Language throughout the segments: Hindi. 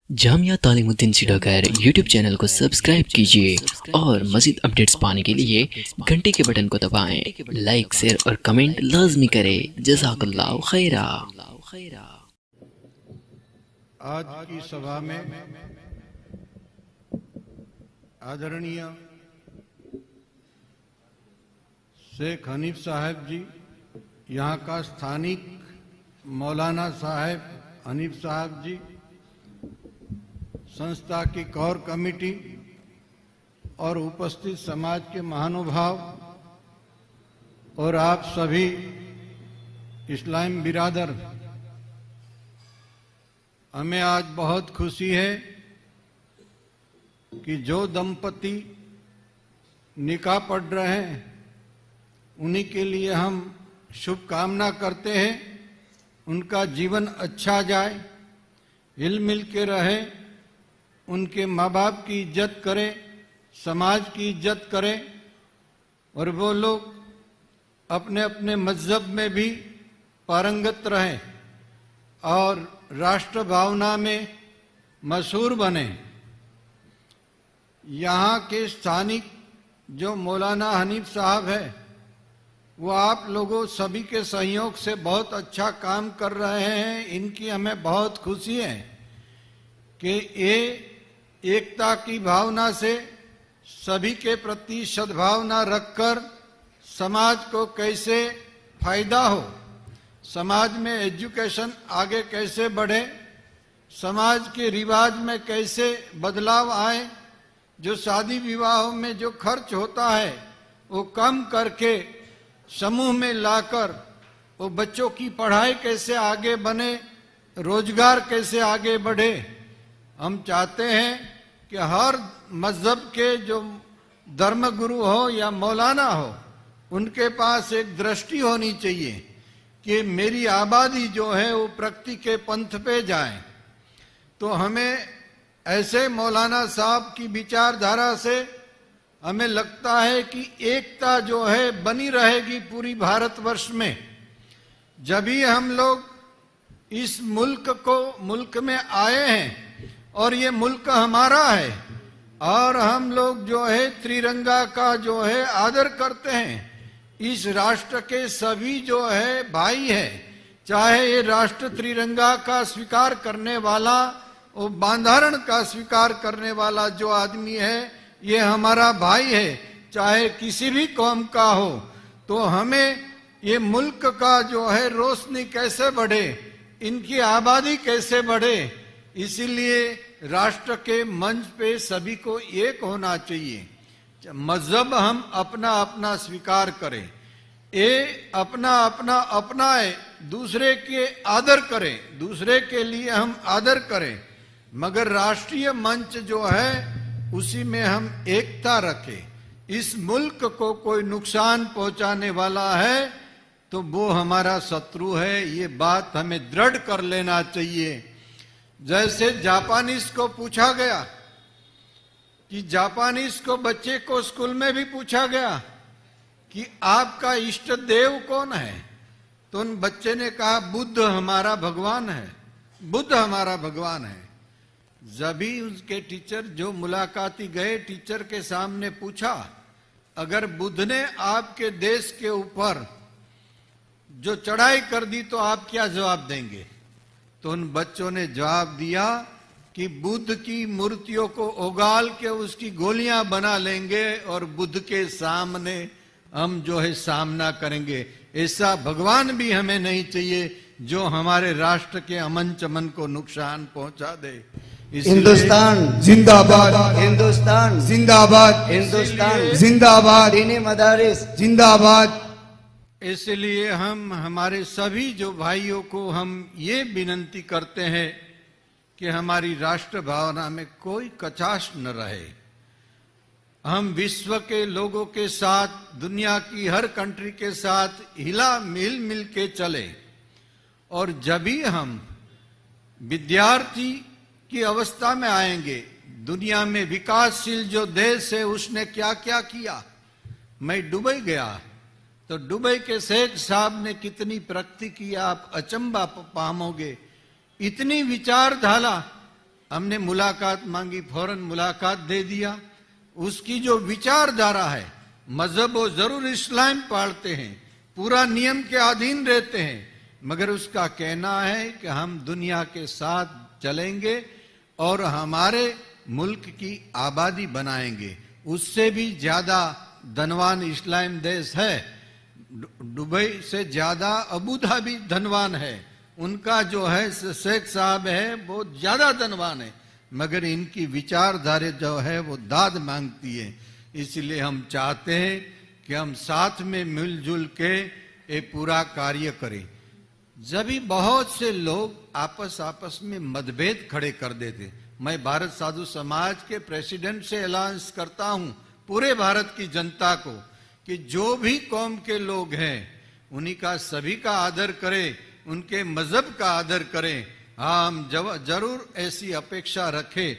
जामिया तालीमुद्दीन सीढ़ागर यूट्यूब चैनल को सब्सक्राइब कीजिए और मज़ीद अपडेट्स पाने के लिए घंटी के बटन को दबाएं। लाइक शेयर और कमेंट लाजमी करें। जज़ाकल्लाहु खैरा। आज की सभा में आदरणीय शेख हनीफ साहब जी, यहाँ का स्थानिक मौलाना साहब हनीफ साहब जी, संस्था की कोर कमेटी और उपस्थित समाज के महानुभाव और आप सभी इस्लाम बिरादर, हमें आज बहुत खुशी है कि जो दंपति निकाह पढ़ रहे हैं उन्हीं के लिए हम शुभकामना करते हैं। उनका जीवन अच्छा जाए, हिल मिल के रहे, उनके माँ बाप की इज्जत करें, समाज की इज्जत करें और वो लोग अपने अपने मजहब में भी पारंगत रहें और राष्ट्र भावना में मशहूर बने। यहाँ के स्थानिक जो मौलाना हनीफ साहब है वो आप लोगों सभी के सहयोग से बहुत अच्छा काम कर रहे हैं। इनकी हमें बहुत खुशी है कि ये एकता की भावना से सभी के प्रति सद्भावना रखकर समाज को कैसे फायदा हो, समाज में एजुकेशन आगे कैसे बढ़े, समाज के रिवाज में कैसे बदलाव आए, जो शादी विवाहों में जो खर्च होता है वो कम करके समूह में लाकर वो बच्चों की पढ़ाई कैसे आगे बने, रोजगार कैसे आगे बढ़े। हम चाहते हैं कि हर मजहब के जो धर्मगुरु हो या मौलाना हो उनके पास एक दृष्टि होनी चाहिए कि मेरी आबादी जो है वो प्रगति के पंथ पे जाए। तो हमें ऐसे मौलाना साहब की विचारधारा से हमें लगता है कि एकता जो है बनी रहेगी पूरी भारतवर्ष में। जब भी हम लोग इस मुल्क में आए हैं और ये मुल्क हमारा है और हम लोग जो है त्रिरंगा का जो है आदर करते हैं। इस राष्ट्र के सभी जो है भाई है, चाहे ये राष्ट्र त्रिरंगा का स्वीकार करने वाला, वो बंधारण का स्वीकार करने वाला जो आदमी है ये हमारा भाई है, चाहे किसी भी कौम का हो। तो हमें ये मुल्क का जो है रोशनी कैसे बढ़े, इनकी आबादी कैसे बढ़े, इसीलिए राष्ट्र के मंच पे सभी को एक होना चाहिए। मजहब हम अपना अपना स्वीकार करें, ये अपना अपना अपनाए, दूसरे के आदर करें, दूसरे के लिए हम आदर करें, मगर राष्ट्रीय मंच जो है उसी में हम एकता रखें। इस मुल्क को कोई नुकसान पहुंचाने वाला है तो वो हमारा शत्रु है, ये बात हमें दृढ़ कर लेना चाहिए। जैसे जापानीज को पूछा गया कि जापानीज को बच्चे को स्कूल में भी पूछा गया कि आपका इष्ट देव कौन है, तो उन बच्चे ने कहा बुद्ध हमारा भगवान है, बुद्ध हमारा भगवान है। जब भी उसके टीचर जो मुलाकाती गए टीचर के सामने पूछा अगर बुद्ध ने आपके देश के ऊपर जो चढ़ाई कर दी तो आप क्या जवाब देंगे, तो उन बच्चों ने जवाब दिया कि बुद्ध की मूर्तियों को उगाल के उसकी गोलियां बना लेंगे और बुद्ध के सामने हम जो है सामना करेंगे। ऐसा भगवान भी हमें नहीं चाहिए जो हमारे राष्ट्र के अमन चमन को नुकसान पहुंचा दे। हिंदुस्तान जिंदाबाद, हिंदुस्तान जिंदाबाद, हिंदुस्तान जिंदाबाद, दीनी मदारिस जिंदाबाद। इसलिए हम हमारे सभी जो भाइयों को हम ये विनती करते हैं कि हमारी राष्ट्र भावना में कोई कचाश न रहे। हम विश्व के लोगों के साथ, दुनिया की हर कंट्री के साथ मिल मिल के चले। और जब भी हम विद्यार्थी की अवस्था में आएंगे, दुनिया में विकासशील जो देश है उसने क्या क्या किया। मैं दुबई गया तो दुबई के शेख साहब ने कितनी प्रगति की आप अचंबा पामोगे। इतनी विचारधारा हमने मुलाकात मांगी, फौरन मुलाकात दे दिया। उसकी जो विचारधारा है, मजहब वो जरूर इस्लाम पालते हैं, पूरा नियम के अधीन रहते हैं, मगर उसका कहना है कि हम दुनिया के साथ चलेंगे और हमारे मुल्क की आबादी बनाएंगे। उससे भी ज्यादा धनवान इस्लाम देश है, दुबई से ज्यादा अबू धाबी धनवान है, उनका जो है शेख साहब है वो ज्यादा धनवान है, मगर इनकी विचारधारा जो है वो दाद मांगती है। इसलिए हम चाहते हैं कि हम साथ में मिलजुल के ये पूरा कार्य करें। जब भी बहुत से लोग आपस में मतभेद खड़े कर देते, मैं भारत साधु समाज के प्रेसिडेंट से ऐलान करता हूं पूरे भारत की जनता को कि जो भी कौम के लोग हैं उन्हीं का सभी का आदर करें, उनके मजहब का आदर करें। हाँ, हम जरूर ऐसी अपेक्षा रखें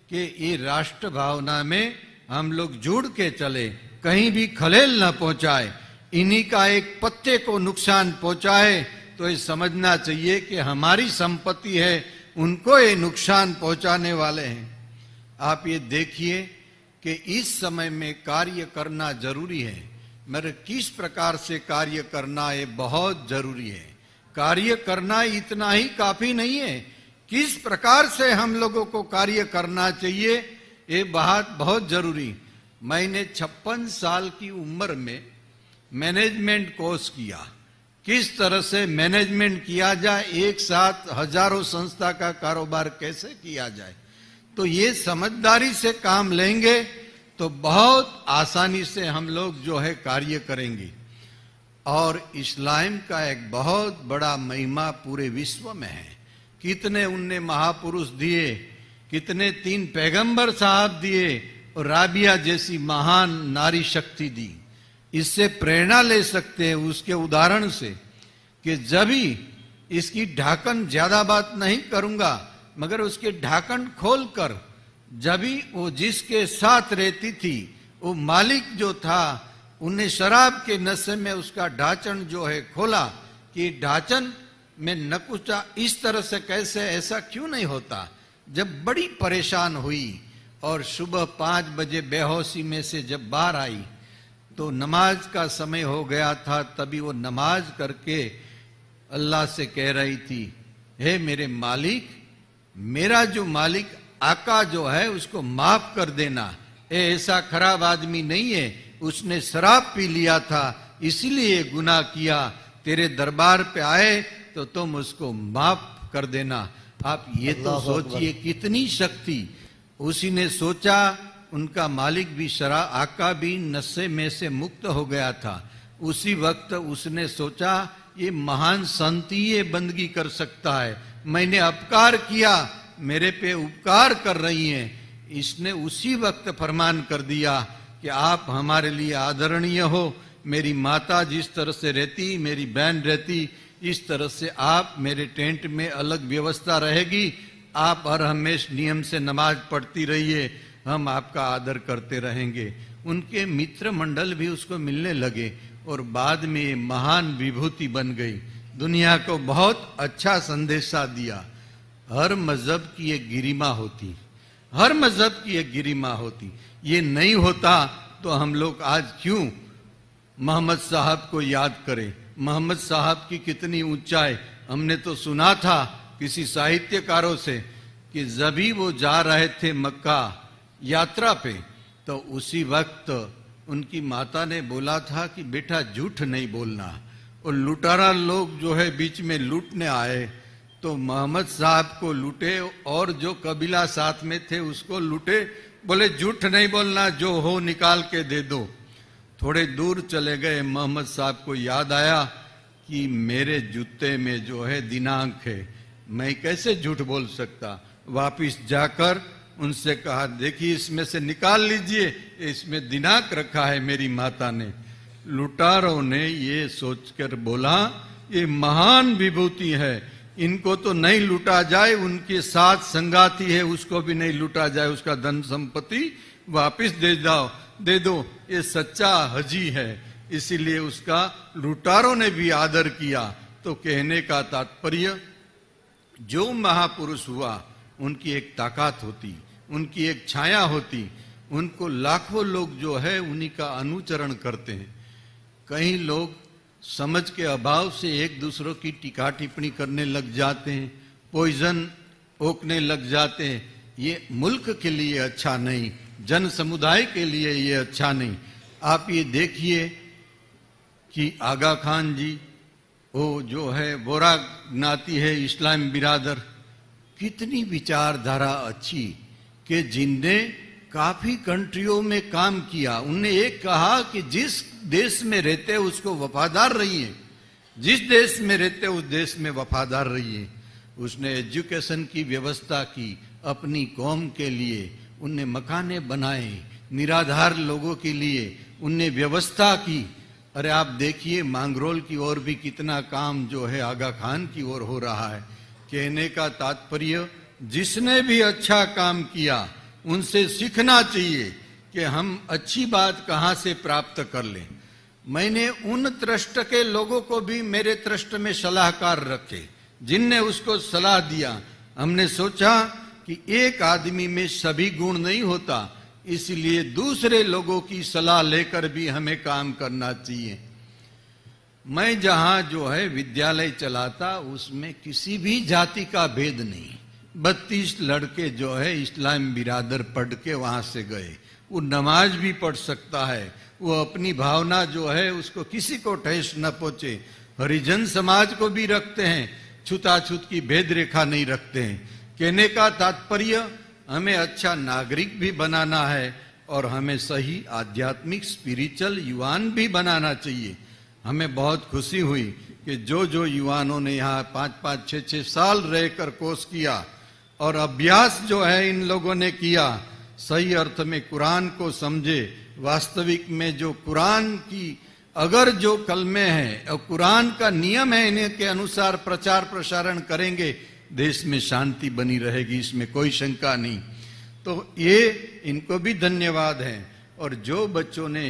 कि ये राष्ट्र भावना में हम लोग जुड़ के चले, कहीं भी खलेल न पहुंचाए, इन्हीं का एक पत्ते को नुकसान पहुंचाए तो ये समझना चाहिए कि हमारी संपत्ति है, उनको ये नुकसान पहुंचाने वाले हैं। आप ये देखिए कि इस समय में कार्य करना जरूरी है, मगर किस प्रकार से कार्य करना ये बहुत जरूरी है। कार्य करना इतना ही काफी नहीं है, किस प्रकार से हम लोगों को कार्य करना चाहिए ये बात बहुत जरूरी। मैंने 56 साल की उम्र में मैनेजमेंट कोर्स किया, किस तरह से मैनेजमेंट किया जाए, एक साथ हजारों संस्था का कारोबार कैसे किया जाए। तो ये समझदारी से काम लेंगे तो बहुत आसानी से हम लोग जो है कार्य करेंगे। और इस्लाम का एक बहुत बड़ा महिमा पूरे विश्व में है। कितने उनने महापुरुष दिए, कितने 3 पैगंबर साहब दिए और राबिया जैसी महान नारी शक्ति दी। इससे प्रेरणा ले सकते हैं उसके उदाहरण से कि जब ही इसकी ढाकन, ज्यादा बात नहीं करूंगा, मगर उसके ढाकन खोलकर जब ही वो जिसके साथ रहती थी वो मालिक जो था, उन्हें शराब के नशे में उसका ढांचन जो है खोला कि ढांचन में नकुचा इस तरह से कैसे, ऐसा क्यों नहीं होता। जब बड़ी परेशान हुई और सुबह 5 बजे बेहोशी में से जब बाहर आई तो नमाज का समय हो गया था। तभी वो नमाज करके अल्लाह से कह रही थी, हे मेरे मालिक, मेरा जो मालिक आका जो है उसको माफ कर देना, ऐसा खराब आदमी नहीं है, उसने शराब पी लिया था इसीलिए गुनाह किया, तेरे दरबार पे आए तो तुम उसको माफ कर देना। आप ये तो सोचिए कितनी शक्ति। उसी ने सोचा, उनका मालिक भी शराब, आका भी नशे में से मुक्त हो गया था। उसी वक्त उसने सोचा ये महान संत ही ये बंदगी कर सकता है, मैंने अपकार किया, मेरे पे उपकार कर रही हैं। इसने उसी वक्त फरमान कर दिया कि आप हमारे लिए आदरणीय हो, मेरी माता जिस तरह से रहती, मेरी बहन रहती, इस तरह से आप मेरे टेंट में अलग व्यवस्था रहेगी, आप हर हमेशा नियम से नमाज पढ़ती रहिए, हम आपका आदर करते रहेंगे। उनके मित्र मंडल भी उसको मिलने लगे और बाद में ये महान विभूति बन गई, दुनिया को बहुत अच्छा संदेशा दिया। हर मजहब की एक गिरिमा होती, हर मजहब की एक गिरिमा होती। ये नहीं होता तो हम लोग आज क्यों मोहम्मद साहब को याद करें। मोहम्मद साहब की कितनी ऊंचाई, हमने तो सुना था किसी साहित्यकारों से कि जब भी वो जा रहे थे मक्का यात्रा पे तो उसी वक्त उनकी माता ने बोला था कि बेटा झूठ नहीं बोलना। और लुटारा लोग जो है बीच में लूटने आए तो मोहम्मद साहब को लूटे और जो कबीला साथ में थे उसको लूटे, बोले झूठ नहीं बोलना, जो हो निकाल के दे दो। थोड़े दूर चले गए, मोहम्मद साहब को याद आया कि मेरे जूते में जो है दिनांक है, मैं कैसे झूठ बोल सकता। वापिस जाकर उनसे कहा, देखिए इसमें से निकाल लीजिए, इसमें दिनांक रखा है मेरी माता ने। लुटारों ने ये सोचकर बोला ये महान विभूति है, इनको तो नहीं लूटा जाए, उनके साथ संगाती है उसको भी नहीं लूटा जाए, उसका धन संपत्ति वापिस दे दो, ये सच्चा हजी है। इसीलिए उसका लुटारों ने भी आदर किया। तो कहने का तात्पर्य जो महापुरुष हुआ उनकी एक ताकत होती, उनकी एक छाया होती, उनको लाखों लोग जो है उन्हीं का अनुचरण करते हैं। कई लोग समझ के अभाव से एक दूसरों की टीका टिप्पणी करने लग जाते हैं, पॉइजन ओकने लग जाते हैं। ये मुल्क के लिए अच्छा नहीं, जन समुदाय के लिए ये अच्छा नहीं। आप ये देखिए कि आगा खान जी, वो जो है बोरा ज्ञाति है, इस्लाम बिरादर, कितनी विचारधारा अच्छी कि जिनने काफी कंट्रियों में काम किया। उनने एक कहा कि जिस देश में रहते उसको वफादार रहिए, जिस देश में रहते उस देश में वफादार रहिए। उसने एजुकेशन की व्यवस्था की अपनी कौम के लिए, उनने मकाने बनाए निराधार लोगों के लिए, उनने व्यवस्था की। अरे आप देखिए मांगरोल की ओर भी कितना काम जो है आगा खान की ओर हो रहा है। कहने का तात्पर्य, जिसने भी अच्छा काम किया उनसे सीखना चाहिए कि हम अच्छी बात कहाँ से प्राप्त कर लें। मैंने उन ट्रस्ट के लोगों को भी मेरे ट्रस्ट में सलाहकार रखे जिनने उसको सलाह दिया। हमने सोचा कि एक आदमी में सभी गुण नहीं होता, इसलिए दूसरे लोगों की सलाह लेकर भी हमें काम करना चाहिए। मैं जहां जो है विद्यालय चलाता उसमें किसी भी जाति का भेद नहीं। 32 लड़के जो है इस्लाम बिरादर पढ़ के वहां से गए। वो नमाज भी पढ़ सकता है, वो अपनी भावना जो है उसको किसी को ठेस न पहुंचे। हरिजन समाज को भी रखते हैं, छूताछूत की भेद रेखा नहीं रखते हैं। कहने का तात्पर्य, हमें अच्छा नागरिक भी बनाना है और हमें सही आध्यात्मिक स्पिरिचुअल युवान भी बनाना चाहिए। हमें बहुत खुशी हुई कि जो युवानों ने यहाँ 5-5, 6-6 साल रहकर कोर्स किया और अभ्यास जो है इन लोगों ने किया, सही अर्थ में कुरान को समझे। वास्तविक में जो कुरान की अगर जो कलमे हैं और कुरान का नियम है, इन्हीं के अनुसार प्रचार प्रसारण करेंगे, देश में शांति बनी रहेगी, इसमें कोई शंका नहीं। तो ये इनको भी धन्यवाद है। और जो बच्चों ने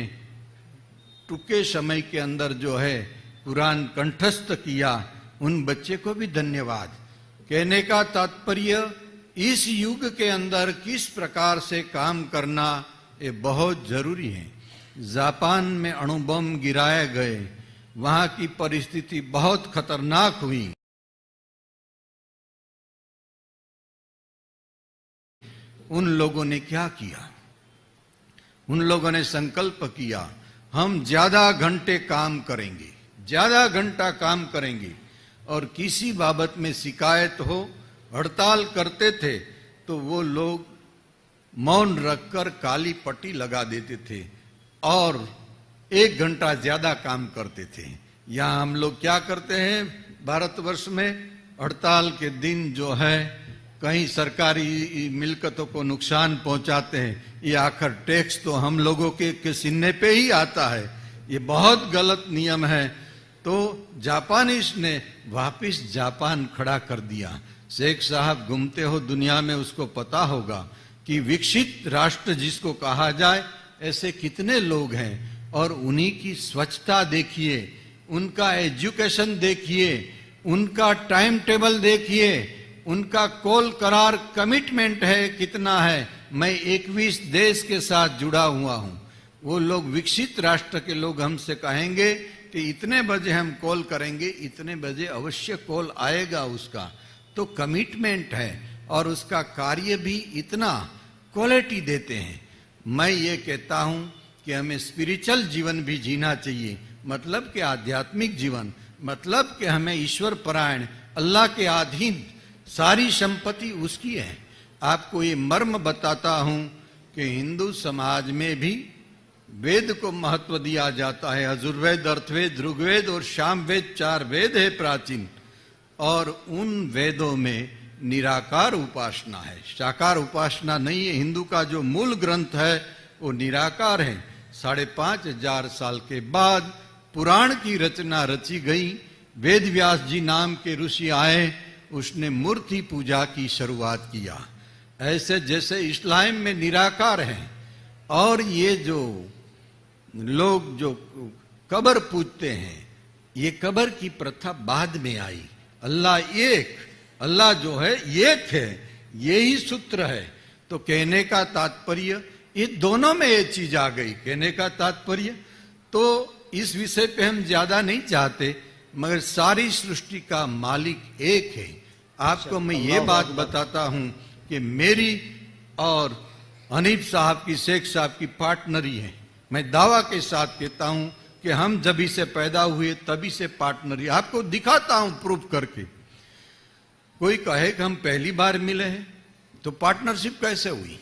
टूके समय के अंदर जो है कुरान कंठस्थ किया, उन बच्चे को भी धन्यवाद। कहने का तात्पर्य, इस युग के अंदर किस प्रकार से काम करना ये बहुत जरूरी है। जापान में अणु बम गिराए गए, वहां की परिस्थिति बहुत खतरनाक हुई। उन लोगों ने क्या किया? उन लोगों ने संकल्प किया, हम ज्यादा घंटे काम करेंगे, ज्यादा घंटा काम करेंगे। और किसी बाबत में शिकायत हो, हड़ताल करते थे तो वो लोग मौन रखकर काली पट्टी लगा देते थे और 1 घंटा ज्यादा काम करते थे। यहाँ हम लोग क्या करते हैं भारतवर्ष में, हड़ताल के दिन जो है कहीं सरकारी मिलकतों को नुकसान पहुंचाते हैं। ये आखिर टैक्स तो हम लोगों के सीने पे ही आता है। ये बहुत गलत नियम है। तो जापानीज ने वापिस जापान खड़ा कर दिया। शेख साहब घूमते हो दुनिया में, उसको पता होगा कि विकसित राष्ट्र जिसको कहा जाए ऐसे कितने लोग हैं। और उन्हीं की स्वच्छता देखिए, उनका एजुकेशन देखिए, उनका टाइम टेबल देखिए, उनका कॉल करार कमिटमेंट है कितना है। मैं 21 देश के साथ जुड़ा हुआ हूं। वो लोग विकसित राष्ट्र के लोग हमसे कहेंगे कि इतने बजे हम कॉल करेंगे, इतने बजे अवश्य कॉल आएगा उसका। तो कमिटमेंट है और उसका कार्य भी इतना क्वालिटी देते हैं। मैं ये कहता हूं कि हमें स्पिरिचुअल जीवन भी जीना चाहिए। मतलब कि आध्यात्मिक जीवन, मतलब कि हमें ईश्वर परायण, अल्लाह के अधीन, सारी संपत्ति उसकी है। आपको ये मर्म बताता हूं कि हिंदू समाज में भी वेद को महत्व दिया जाता है। यजुर्वेद, अर्थवेद, ऋग्वेद और सामवेद 4 वेद है प्राचीन। और उन वेदों में निराकार उपासना है, साकार उपासना नहीं है। हिंदू का जो मूल ग्रंथ है वो निराकार है। 5,500 साल के बाद पुराण की रचना रची गई। वेद व्यास जी नाम के ऋषि आए, उसने मूर्ति पूजा की शुरुआत किया। ऐसे जैसे इस्लाम में निराकार है। और ये जो लोग जो कब्र पूजते हैं, ये कब्र की प्रथा बाद में आई। अल्लाह एक, अल्लाह जो है एक है, यही सूत्र है। तो कहने का तात्पर्य, ये दोनों में ये चीज आ गई। कहने का तात्पर्य तो इस विषय पे हम ज्यादा नहीं चाहते, मगर सारी सृष्टि का मालिक एक है। आपको मैं ये बात बताता हूं कि मेरी और हनीफ साहब की, शेख साहब की पार्टनरी है। मैं दावा के साथ कहता हूं कि हम जब से पैदा हुए तभी से पार्टनरी। आपको दिखाता हूं प्रूफ करके। कोई कहे कि हम पहली बार मिले हैं तो पार्टनरशिप कैसे हुई?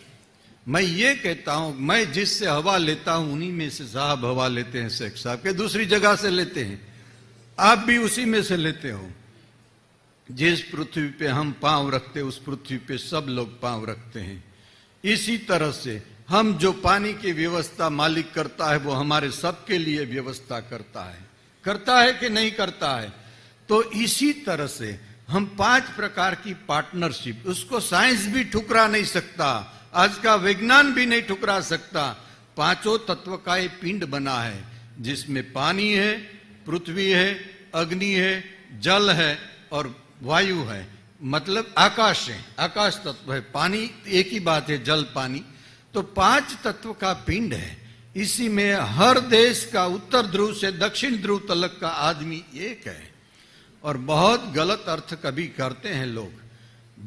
मैं ये कहता हूं, मैं जिससे हवा लेता हूं उन्हीं में से साहब हवा लेते हैं, शेख साहब के दूसरी जगह से लेते हैं, आप भी उसी में से लेते हो। जिस पृथ्वी पे हम पांव रखते उस पृथ्वी पे सब लोग पांव रखते हैं। इसी तरह से हम जो पानी की व्यवस्था मालिक करता है वो हमारे सबके लिए व्यवस्था करता है कि नहीं करता है? तो इसी तरह से हम 5 प्रकार की पार्टनरशिप, उसको साइंस भी ठुकरा नहीं सकता, आज का विज्ञान भी नहीं ठुकरा सकता। 5 तत्व का ये पिंड बना है जिसमें पानी है, पृथ्वी है, अग्नि है, जल है और वायु है, मतलब आकाश है। आकाश तत्व है, पानी एक ही बात है, जल पानी। तो 5 तत्व का पिंड है। इसी में हर देश का उत्तर ध्रुव से दक्षिण ध्रुव तलक का आदमी एक है। और बहुत गलत अर्थ कभी करते हैं लोग।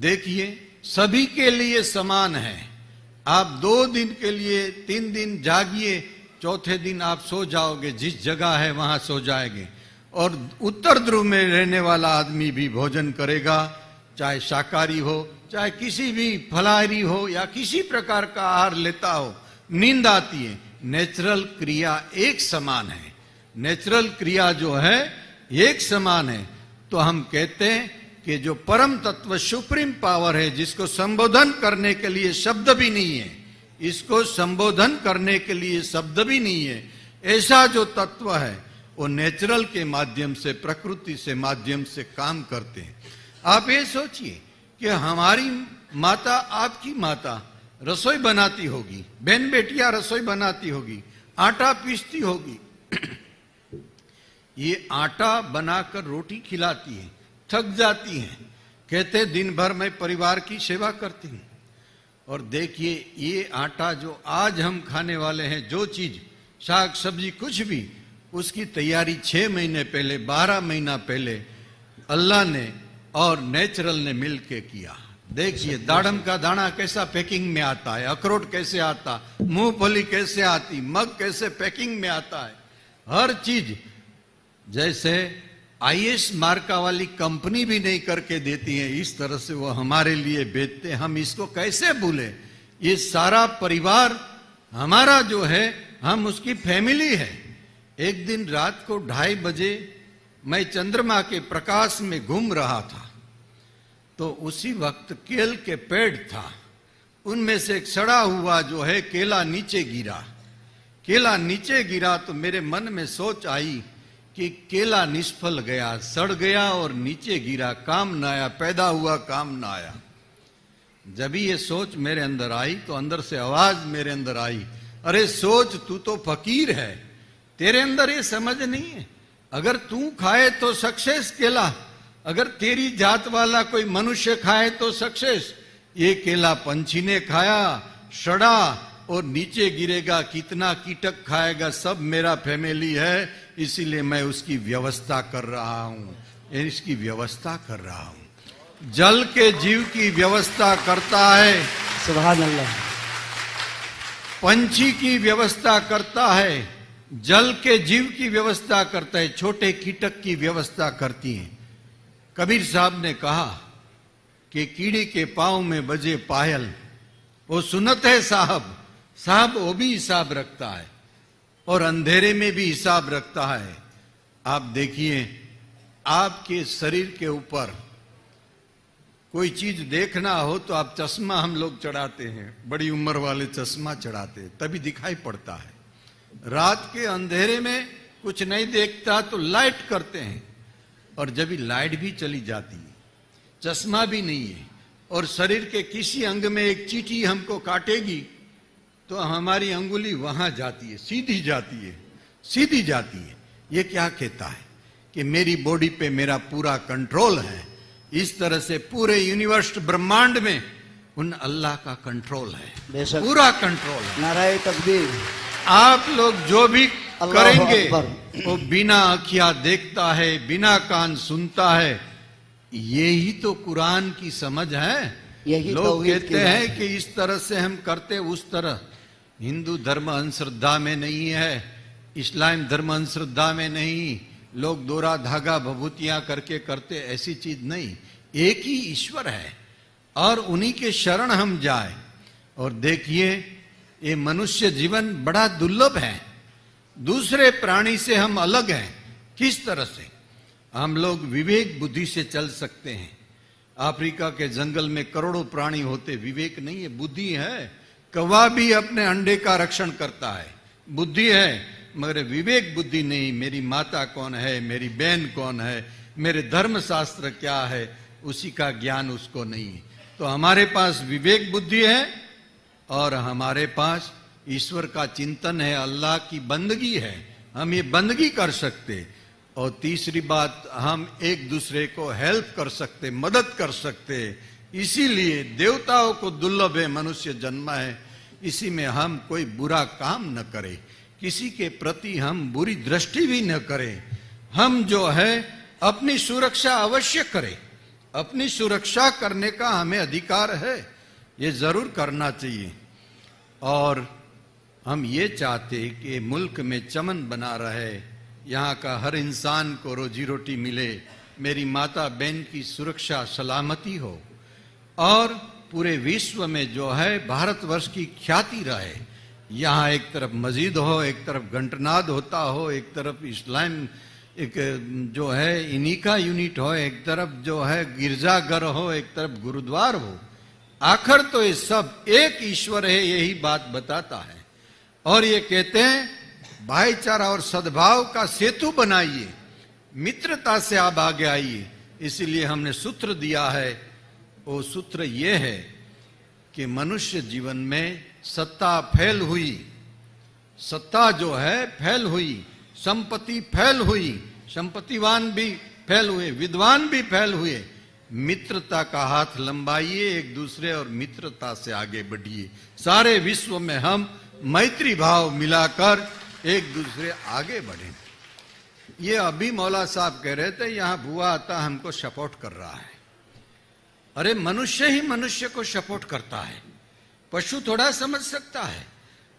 देखिए, सभी के लिए समान है। आप 2 दिन के लिए 3 दिन जागिए, चौथे दिन आप सो जाओगे, जिस जगह है वहां सो जाएंगे। और उत्तर ध्रुव में रहने वाला आदमी भी भोजन करेगा, चाहे शाकाहारी हो, चाहे किसी भी फलाहारी हो या किसी प्रकार का आहार लेता हो, नींद आती है। नेचुरल क्रिया एक समान है। नेचुरल क्रिया जो है एक समान है। तो हम कहते हैं कि जो परम तत्व सुप्रीम पावर है, जिसको संबोधन करने के लिए शब्द भी नहीं है, इसको संबोधन करने के लिए शब्द भी नहीं है, ऐसा जो तत्व है वो नेचुरल के माध्यम से, प्रकृति से माध्यम से काम करते हैं। आप ये सोचिए कि हमारी माता, आपकी माता रसोई बनाती होगी, बहन बेटियां रसोई बनाती होगी, आटा पीसती होगी, ये आटा बनाकर रोटी खिलाती है, थक जाती है, कहते दिन भर मैं परिवार की सेवा करती हूं। और देखिए, ये आटा जो आज हम खाने वाले हैं, जो चीज साग सब्जी कुछ भी, उसकी तैयारी 6 महीने पहले, 12 महीना पहले अल्लाह ने और नेचुरल ने मिलके किया। देखिए, दाड़म का दाना कैसा पैकिंग में आता है, अखरोट कैसे आता, मूंगफली कैसे आती, मग कैसे पैकिंग में आता है, हर चीज। जैसे आईएस मार्का वाली कंपनी भी नहीं करके देती है, इस तरह से वो हमारे लिए बेचते हैं। हम इसको कैसे भूले? ये सारा परिवार हमारा जो है, हम उसकी फैमिली है। एक दिन रात को 2:30 बजे मैं चंद्रमा के प्रकाश में घूम रहा था, तो उसी वक्त केल के पेड़ था, उनमें से एक सड़ा हुआ जो है केला नीचे गिरा। केला नीचे गिरा तो मेरे मन में सोच आई कि केला निष्फल गया, सड़ गया और नीचे गिरा, काम न आया, पैदा हुआ काम न आया। जब ये सोच मेरे अंदर आई तो अंदर से आवाज मेरे अंदर आई, अरे सोच, तू तो फकीर है, तेरे अंदर ये समझ नहीं है। अगर तू खाए तो सक्सेस केला, अगर तेरी जात वाला कोई मनुष्य खाए तो सक्सेस। ये केला पंछी ने खाया, सड़ा और नीचे गिरेगा, कितना कीटक खाएगा, सब मेरा फैमिली है, इसीलिए मैं उसकी व्यवस्था कर रहा हूं, इसकी व्यवस्था कर रहा हूं। जल के जीव की व्यवस्था करता है, सुभान अल्लाह। पंछी की व्यवस्था करता है, जल के जीव की व्यवस्था करता है, छोटे कीटक की व्यवस्था करती है। कबीर साहब ने कहा कि कीड़ी के पांव में बजे पायल, वो सुनत है साहब, साहब वो भी हिसाब रखता है और अंधेरे में भी हिसाब रखता है। आप देखिए, आपके शरीर के ऊपर कोई चीज देखना हो तो आप चश्मा, हम लोग चढ़ाते हैं, बड़ी उम्र वाले चश्मा चढ़ाते हैं, तभी दिखाई पड़ता है। रात के अंधेरे में कुछ नहीं देखता तो लाइट करते हैं, और जब लाइट भी चली जाती है, चश्मा भी नहीं है, और शरीर के किसी अंग में एक चींटी हमको काटेगी तो हमारी अंगुली वहां जाती है, सीधी जाती है, सीधी जाती है। ये क्या कहता है कि मेरी बॉडी पे मेरा पूरा कंट्रोल है। इस तरह से पूरे यूनिवर्स ब्रह्मांड में उन अल्लाह का कंट्रोल है, बेशक। पूरा कंट्रोल है। नाराए तकबीर। आप लोग जो भी अल्लाहु करेंगे अकबर। वो बिना आँखियां देखता है, बिना कान सुनता है। यही तो कुरान की समझ है। यही लोग तौहीद की कहते बात हैं है। कि इस तरह से हम करते, उस तरह। हिंदू धर्म अंधश्रद्धा में नहीं है, इस्लाम धर्म अंधश्रद्धा में नहीं। लोग दोरा धागा भभूतियां करके करते, ऐसी चीज नहीं। एक ही ईश्वर है और उन्हीं के शरण हम जाए। और देखिए, ये मनुष्य जीवन बड़ा दुर्लभ है। दूसरे प्राणी से हम अलग हैं। किस तरह से? हम लोग विवेक बुद्धि से चल सकते हैं। अफ्रीका के जंगल में करोड़ों प्राणी होते, विवेक नहीं है, बुद्धि है। कौवा भी अपने अंडे का रक्षण करता है, बुद्धि है, मगर विवेक बुद्धि नहीं। मेरी माता कौन है, मेरी बहन कौन है, मेरे धर्म शास्त्र क्या है, उसी का ज्ञान उसको नहीं है। तो हमारे पास विवेक बुद्धि है और हमारे पास ईश्वर का चिंतन है, अल्लाह की बंदगी है। हम ये बंदगी कर सकते। और तीसरी बात, हम एक दूसरे को हेल्प कर सकते, मदद कर सकते। इसीलिए देवताओं को दुर्लभ है मनुष्य जन्मा है। इसी में हम कोई बुरा काम न करें, किसी के प्रति हम बुरी दृष्टि भी न करें। हम जो है अपनी सुरक्षा अवश्य करें। अपनी सुरक्षा करने का हमें अधिकार है, ये जरूर करना चाहिए। और हम ये चाहते कि मुल्क में चमन बना रहे, यहाँ का हर इंसान को रोजी रोटी मिले, मेरी माता बहन की सुरक्षा सलामती हो और पूरे विश्व में जो है भारतवर्ष की ख्याति रहे। यहाँ एक तरफ मस्जिद हो, एक तरफ घंटनाद होता हो, एक तरफ इस्लाम एक जो है इन्हीं का यूनिट हो, एक तरफ जो है गिरजाघर हो, एक तरफ गुरुद्वार हो। आखिर तो ये सब एक ईश्वर है, यही बात बताता है। और ये कहते हैं भाईचारा और सद्भाव का सेतु बनाइए, मित्रता से आप आगे आइए। इसीलिए हमने सूत्र दिया है। वो सूत्र ये है कि मनुष्य जीवन में सत्ता फैल हुई, सत्ता जो है फैल हुई, संपत्ति फैल हुई, संपत्तिवान भी फैल हुए, विद्वान भी फैल हुए। मित्रता का हाथ लंबाइए एक दूसरे और मित्रता से आगे बढ़िए। सारे विश्व में हम मैत्री भाव मिलाकर एक दूसरे आगे बढ़े। ये अभी मौला साहब कह रहे थे, यहां भुआ आता हमको सपोर्ट कर रहा है। अरे मनुष्य ही मनुष्य को सपोर्ट करता है, पशु थोड़ा समझ सकता है।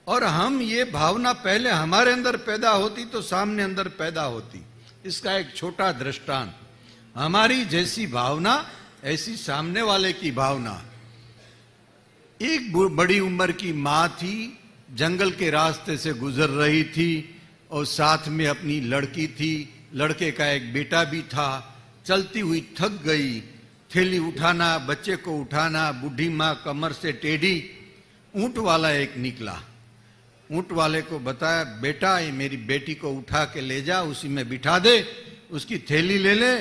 और हम ये भावना पहले हमारे अंदर पैदा होती तो सामने अंदर पैदा होती। इसका एक छोटा दृष्टांत, हमारी जैसी भावना ऐसी सामने वाले की भावना। एक बड़ी उम्र की माँ थी, जंगल के रास्ते से गुजर रही थी और साथ में अपनी लड़की थी, लड़के का एक बेटा भी था। चलती हुई थक गई, थैली उठाना, बच्चे को उठाना, बूढ़ी माँ कमर से टेढ़ी। ऊंट वाला एक निकला, ऊंट वाले को बताया, बेटा ये मेरी बेटी को उठा के ले जा, उसी में बिठा दे, उसकी थैली ले ले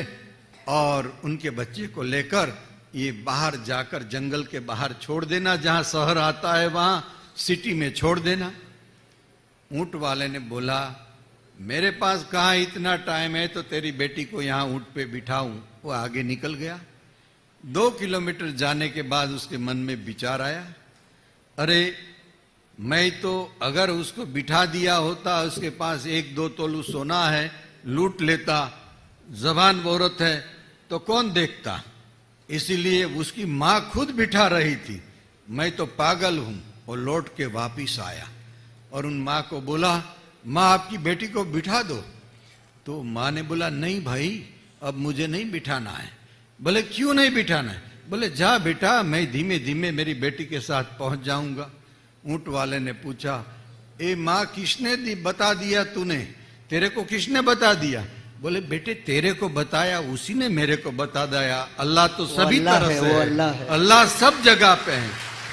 और उनके बच्चे को लेकर ये बाहर जाकर जंगल के बाहर छोड़ देना, जहां शहर आता है वहां सिटी में छोड़ देना। ऊंट वाले ने बोला, मेरे पास कहाँ इतना टाइम है तो तेरी बेटी को यहाँ ऊंट पे बिठाऊं। वो आगे निकल गया। 2 किलोमीटर जाने के बाद उसके मन में विचार आया, अरे मैं तो अगर उसको बिठा दिया होता, उसके पास 1-2 तोलू सोना है, लूट लेता, जबान औरत है तो कौन देखता। इसीलिए उसकी माँ खुद बिठा रही थी, मैं तो पागल हूं। और लौट के वापिस आया और उन माँ को बोला, माँ आपकी बेटी को बिठा दो। तो माँ ने बोला, नहीं भाई अब मुझे नहीं बिठाना है। बोले क्यों नहीं बिठाना है? बोले जा बेटा, मैं धीमे धीमे मेरी बेटी के साथ पहुंच जाऊंगा। ऊंट वाले ने पूछा, ए माँ किसने बता दिया तूने, तेरे को किसने बता दिया? बोले बेटे तेरे को बताया उसी ने मेरे को बता दिया। अल्लाह तो सभी तरह से है, अल्लाह सब जगह पे है।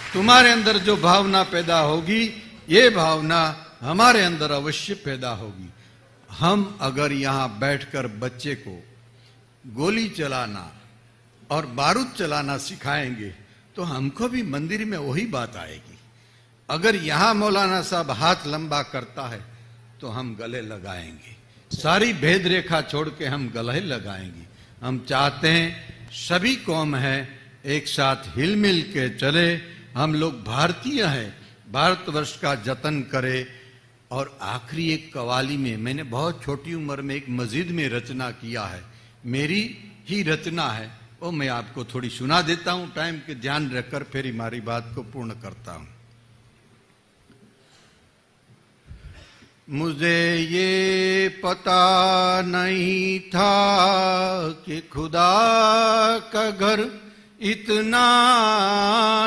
तुम्हारे अंदर जो भावना पैदा होगी, ये भावना हमारे अंदर अवश्य पैदा होगी। हम अगर यहाँ बैठकर बच्चे को गोली चलाना और बारूद चलाना सिखाएंगे तो हमको भी मंदिर में वही बात आएगी। अगर यहाँ मौलाना साहब हाथ लंबा करता है तो हम गले लगाएंगे, सारी भेद रेखा छोड़ के हम गले लगाएंगे। हम चाहते हैं सभी कौम है एक साथ हिल मिल के चले। हम लोग भारतीय हैं, भारतवर्ष का जतन करें। और आखिरी एक कवाली में मैंने बहुत छोटी उम्र में एक मस्जिद में रचना किया है, मेरी ही रचना है, वो मैं आपको थोड़ी सुना देता हूं, टाइम के ध्यान रखकर फिर हमारी बात को पूर्ण करता हूं। मुझे ये पता नहीं था कि खुदा का घर इतना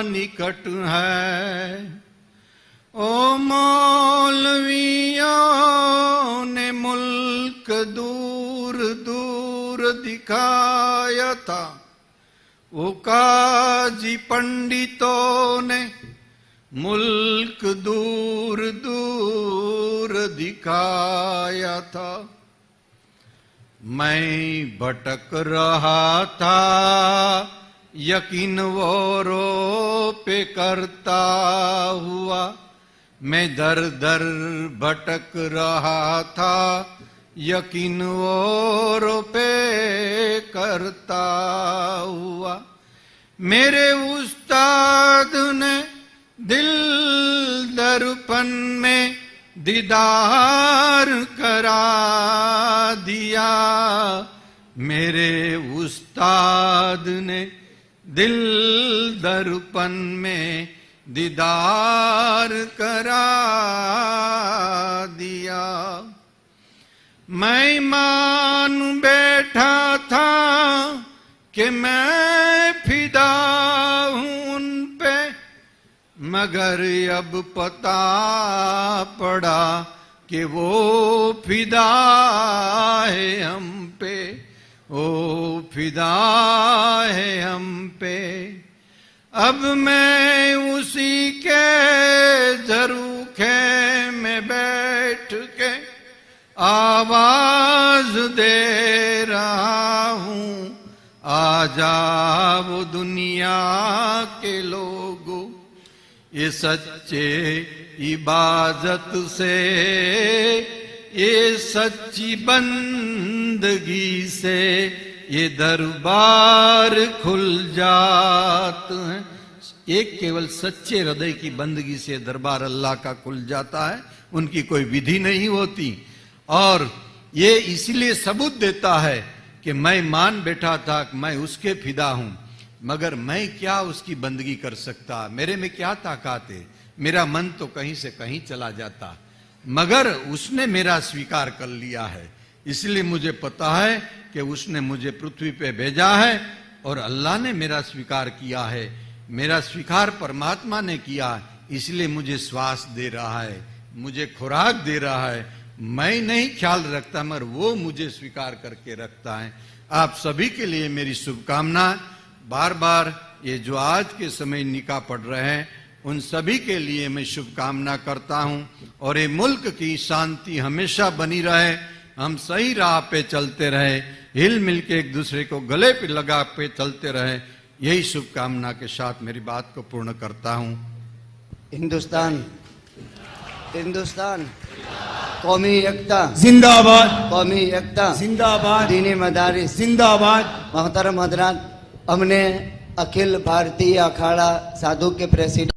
निकट है। ओ मौलवियों ने मुल्क दूर दूर दिखाया था, वो काजी पंडितों ने मुल्क दूर दूर दिखाया था। मैं भटक रहा था, यकीन वो रो पे करता हुआ, मैं दर दर भटक रहा था, यकीन वो रो पे करता हुआ। मेरे उस्ताद ने दिल दर्पण में दीदार करा दिया, मेरे उस्ताद ने दिल दर्पण में दीदार करा दिया। मैं मान बैठा था कि मैं फिदा हूं उन पे, मगर अब पता पड़ा कि वो फिदा है हम पे, वो फिदा है हम पे। अब मैं उसी के झरोखे में बैठ के आवाज दे रहा हूँ, आ जाओ दुनिया के लोगों, ये सच्चे इबादत से, ये सच्ची बंदगी से ये दरबार खुल जाते हैं। एक केवल सच्चे हृदय की बंदगी से दरबार अल्लाह का खुल जाता है, उनकी कोई विधि नहीं होती। और ये इसलिए सबूत देता है कि मैं मान बैठा था कि मैं उसके फिदा हूं, मगर मैं क्या उसकी बंदगी कर सकता, मेरे में क्या ताकत है, मेरा मन तो कहीं से कहीं चला जाता, मगर उसने मेरा स्वीकार कर लिया है। इसलिए मुझे पता है कि उसने मुझे पृथ्वी पे भेजा है और अल्लाह ने मेरा स्वीकार किया है, मेरा स्वीकार परमात्मा ने किया, इसलिए मुझे श्वास दे रहा है, मुझे खुराक दे रहा है। मैं नहीं ख्याल रखता, मगर वो मुझे स्वीकार करके रखता है। आप सभी के लिए मेरी शुभकामना। बार बार ये जो आज के समय निकाह पढ़ रहे हैं, उन सभी के लिए मैं शुभकामना करता हूं, और ये मुल्क की शांति हमेशा बनी रहे, हम सही राह पे चलते रहे, हिल मिल के एक दूसरे को गले पे लगा पे चलते रहे, यही शुभकामना के साथ मेरी बात को पूर्ण करता हूं। हिंदुस्तान, हिंदुस्तान, कौमी एकता जिंदाबाद, कौमी एकता जिंदाबाद, दीनी मदारिस जिंदाबाद। मोहतरम हजरात, हमने अखिल भारतीय अखाड़ा साधु के प्रेसिडेंट